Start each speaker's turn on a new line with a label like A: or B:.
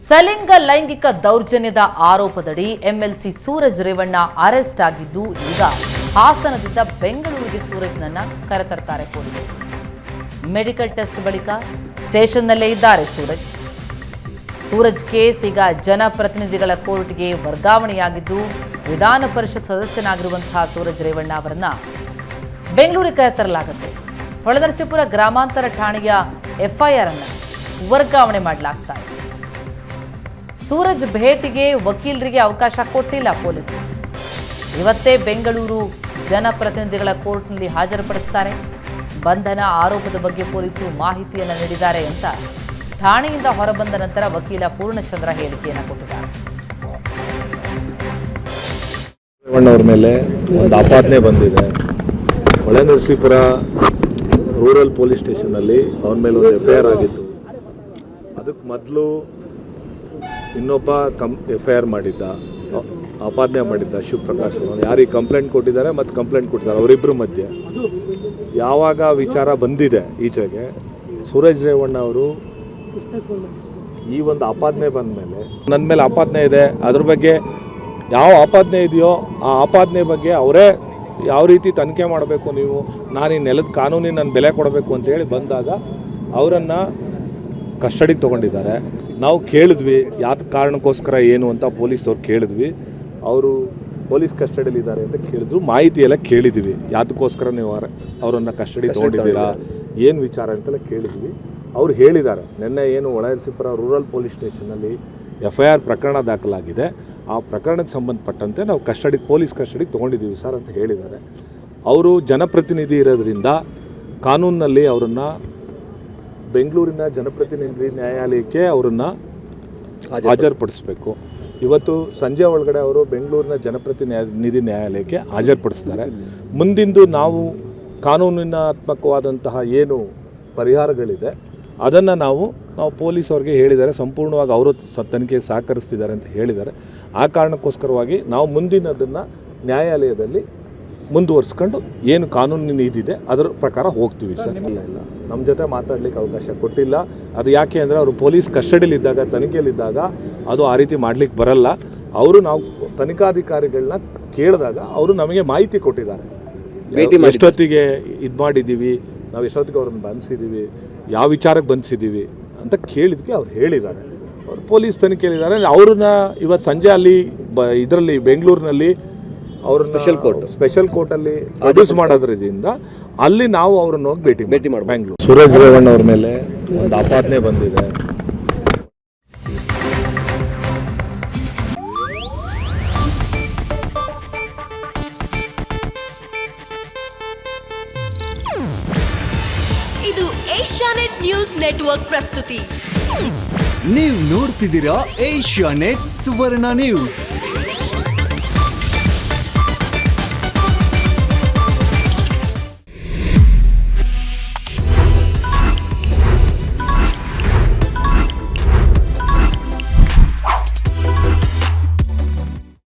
A: ಸಲಿಂಗ ಲೈಂಗಿಕ ದೌರ್ಜನ್ಯದ ಆರೋಪದಡಿ ಎಂಎಲ್ಸಿ ಸೂರಜ್ ರೇವಣ್ಣ ಅರೆಸ್ಟ್ ಆಗಿದ್ದು ಈಗ ಹಾಸನದಿಂದ ಬೆಂಗಳೂರಿಗೆ ಸೂರಜ್ನನ್ನ ಕರೆತರ್ತಾರೆ ಪೊಲೀಸರು. ಮೆಡಿಕಲ್ ಟೆಸ್ಟ್ ಬಳಿಕ ಸ್ಟೇಷನ್ನಲ್ಲೇ ಇದ್ದಾರೆ ಸೂರಜ್ ಕೇಸ್ ಈಗ ಜನಪ್ರತಿನಿಧಿಗಳ ಕೋರ್ಟ್ಗೆ ವರ್ಗಾವಣೆಯಾಗಿದ್ದು ವಿಧಾನ ಪರಿಷತ್ ಸದಸ್ಯನಾಗಿರುವಂತಹ ಸೂರಜ್ ರೇವಣ್ಣ ಅವರನ್ನ ಬೆಂಗಳೂರಿಗೆ ಕರೆತರಲಾಗುತ್ತೆ. ಹೊಳೆನರಸೀಪುರ ಗ್ರಾಮಾಂತರ ಠಾಣೆಯ ಎಫ್ಐಆರ್ ಅನ್ನು ವರ್ಗಾವಣೆ ಮಾಡಲಾಗ್ತಾ ಇದೆ. ಸೂರಜ್ ಭೇಟಿಗೆ ವಕೀಲರಿಗೆ ಅವಕಾಶ ಕೊಟ್ಟಿಲ್ಲ ಪೊಲೀಸರು. ಇವತ್ತೇ ಬೆಂಗಳೂರು ಜನಪ್ರತಿನಿಧಿಗಳ ಕೋರ್ಟ್ನಲ್ಲಿ ಹಾಜರುಪಡಿಸುತ್ತಾರೆ. ಬಂಧನ ಆರೋಪದ ಬಗ್ಗೆ ಪೊಲೀಸರು ಮಾಹಿತಿಯನ್ನು ನೀಡಿದ್ದಾರೆ ಅಂತ ಠಾಣೆಯಿಂದ ಹೊರಬಂದ ನಂತರ ವಕೀಲ ಪೂರ್ಣಚಂದ್ರ ಹೇಳಿಕೆಯನ್ನು ಕೊಟ್ಟಿದ್ದಾರೆ.
B: ಅವರ ಮೇಲೆ ಒಂದು ಆಪಾದನೆ ಬಂದಿದೆ. ಹೊಳೆನರಸೀಪುರ ರೂರಲ್ ಪೊಲೀಸ್ ಸ್ಟೇಷನ್ನಲ್ಲಿ ಅವನ ಮೇಲೆ ಒಂದು ಎಫ್ಐಆರ್ ಆಗಿತ್ತು. ಅದಕ್ಕೆ ಮೊದಲು ಇನ್ನೊಬ್ಬ ಎಫ್ಐಆರ್ ಮಾಡಿದ್ದ, ಆಪಾದನೆ ಮಾಡಿದ್ದ ಶಿವಪ್ರಕಾಶ್ ಯಾರಿಗೆ ಕಂಪ್ಲೇಂಟ್ ಕೊಟ್ಟಿದ್ದಾರೆ ಮತ್ತು ಕಂಪ್ಲೇಂಟ್ ಕೊಟ್ಟಿದ್ದಾರೆ ಅವರಿಬ್ಬರ ಮಧ್ಯೆ ಯಾವಾಗ ವಿಚಾರ ಬಂದಿದೆ ಈಚೆಗೆ, ಸೂರಜ್ ರೇವಣ್ಣ ಅವರು ಈ ಒಂದು ಆಪಾದನೆ ಬಂದ ಮೇಲೆ ನನ್ನ ಮೇಲೆ ಆಪಾದನೆ ಇದೆ, ಅದ್ರ ಬಗ್ಗೆ ಯಾವ ಆಪಾದನೆ ಇದೆಯೋ ಆ ಆಪಾದನೆ ಬಗ್ಗೆ ಅವರೇ ಯಾವ ರೀತಿ ತನಿಖೆ ಮಾಡಬೇಕು, ನೀವು ನಾನು ಈ ನೆಲದ ಕಾನೂನಿನ ನಾನು ಬೆಲೆ ಕೊಡಬೇಕು ಅಂತೇಳಿ ಬಂದಾಗ ಅವರನ್ನು ಕಸ್ಟಡಿಗೆ ತೊಗೊಂಡಿದ್ದಾರೆ. ನಾವು ಕೇಳಿದ್ವಿ ಯಾತ ಕಾರಣಕ್ಕೋಸ್ಕರ ಏನು ಅಂತ ಪೊಲೀಸವ್ರು ಕೇಳಿದ್ವಿ. ಅವರು ಪೊಲೀಸ್ ಕಸ್ಟಡಿಯಲ್ಲಿದ್ದಾರೆ ಅಂತ ಕೇಳಿದ್ರು. ಮಾಹಿತಿ ಎಲ್ಲ ಕೇಳಿದ್ವಿ, ಯಾತಕ್ಕೋಸ್ಕರ ನೀವು ಅವರನ್ನು ಕಸ್ಟಡಿ ತೊಗೊಂಡಿದ್ದೀರಾ, ಏನು ವಿಚಾರ ಅಂತೆಲ್ಲ ಕೇಳಿದ್ವಿ. ಅವ್ರು ಹೇಳಿದ್ದಾರೆ ನಿನ್ನೆ ಏನು ಹೊಳೆನರಸೀಪುರ ರೂರಲ್ ಪೊಲೀಸ್ ಸ್ಟೇಷನಲ್ಲಿ ಎಫ್ಐಆರ್ ಪ್ರಕರಣ ದಾಖಲಾಗಿದೆ, ಆ ಪ್ರಕರಣಕ್ಕೆ ಸಂಬಂಧಪಟ್ಟಂತೆ ನಾವು ಪೊಲೀಸ್ ಕಸ್ಟಡಿಗೆ ತೊಗೊಂಡಿದ್ದೀವಿ ಸರ್ ಅಂತ ಹೇಳಿದ್ದಾರೆ. ಅವರು ಜನಪ್ರತಿನಿಧಿ ಇರೋದ್ರಿಂದ ಕಾನೂನಿನಲ್ಲಿ ಅವರನ್ನು ಬೆಂಗಳೂರಿನ ಜನಪ್ರತಿನಿಧಿ ನ್ಯಾಯಾಲಯಕ್ಕೆ ಅವರನ್ನು ಹಾಜರುಪಡಿಸಬೇಕು. ಇವತ್ತು ಸಂಜೆ ಒಳಗಡೆ ಅವರು ಬೆಂಗಳೂರಿನ ಜನಪ್ರತಿನಿಧಿ ನ್ಯಾಯಾಲಯಕ್ಕೆ ಹಾಜರುಪಡಿಸ್ತಾರೆ. ಮುಂದಿಂದು ನಾವು ಕಾನೂನಿನಾತ್ಮಕವಾದಂತಹ ಏನು ಪರಿಹಾರಗಳಿದೆ ಅದನ್ನು ನಾವು ಪೊಲೀಸವ್ರಿಗೆ ಹೇಳಿದ್ದಾರೆ, ಸಂಪೂರ್ಣವಾಗಿ ಅವರು ತನಿಖೆಗೆ ಸಹಕರಿಸ್ತಿದ್ದಾರೆ ಅಂತ ಹೇಳಿದ್ದಾರೆ. ಆ ಕಾರಣಕ್ಕೋಸ್ಕರವಾಗಿ ನಾವು ಮುಂದಿನದನ್ನು ನ್ಯಾಯಾಲಯದಲ್ಲಿ ಮುಂದುವರಿಸ್ಕೊಂಡು ಏನು ಕಾನೂನಿನ ಇದಿದೆ ಅದರ ಪ್ರಕಾರ ಹೋಗ್ತೀವಿ ಸರ್. ಇಲ್ಲ ನಮ್ಮ ಜೊತೆ ಮಾತಾಡಲಿಕ್ಕೆ ಅವಕಾಶ ಕೊಟ್ಟಿಲ್ಲ. ಅದು ಯಾಕೆ ಅಂದರೆ ಅವರು ಪೊಲೀಸ್ ಕಸ್ಟಡಿಯಲ್ಲಿದ್ದಾಗ, ತನಿಖೆಯಲ್ಲಿದ್ದಾಗ ಅದು ಆ ರೀತಿ ಮಾಡಲಿಕ್ಕೆ ಬರಲ್ಲ. ಅವರು ನಾವು ತನಿಖಾಧಿಕಾರಿಗಳನ್ನ ಕೇಳಿದಾಗ ಅವರು ನಮಗೆ ಮಾಹಿತಿ ಕೊಟ್ಟಿದ್ದಾರೆ, ಎಷ್ಟೊತ್ತಿಗೆ ಇದು ಮಾಡಿದ್ದೀವಿ, ನಾವು ಎಷ್ಟೊತ್ತಿಗೆ ಅವ್ರನ್ನ ಬಂಧಿಸಿದ್ದೀವಿ, ಯಾವ ವಿಚಾರಕ್ಕೆ ಬಂಧಿಸಿದ್ದೀವಿ ಅಂತ ಕೇಳಿದಕ್ಕೆ ಅವ್ರು ಹೇಳಿದ್ದಾರೆ. ಅವರು ಪೊಲೀಸ್ ತನಿಖೆಯಲ್ಲಿದ್ದಾರೆ. ಅವ್ರನ್ನ ಇವತ್ತು ಸಂಜೆ ಅಲ್ಲಿ ಇದರಲ್ಲಿ ಬೆಂಗಳೂರಿನಲ್ಲಿ ಅವ್ರ ಸ್ಪೆಷಲ್ ಕೋರ್ಟಲ್ಲಿ ಅಡ್ಯೂಸ್ ಮಾಡೋದ್ರಿಂದ ಅಲ್ಲಿ ನಾವು ಅವ್ರನ್ನ ಹೋಗಿ ಭೇಟಿ ಮಾಡಿ ಬೆಂಗಳೂರು. ಸೂರಜ್ ರೇವಣ್ಣ ಅವ್ರ ಮೇಲೆ ಒಂದು ಆಪಾದನೆ ಬಂದಿದೆ.
C: ಇದು ಏಷ್ಯಾನೆಟ್ ನ್ಯೂಸ್ ನೆಟ್ವರ್ಕ್ ಪ್ರಸ್ತುತಿ.
D: ನೀವು ನೋಡ್ತಿದ್ದೀರಾ ಏಷ್ಯಾನೆಟ್ ಸುವರ್ಣ ನ್ಯೂಸ್.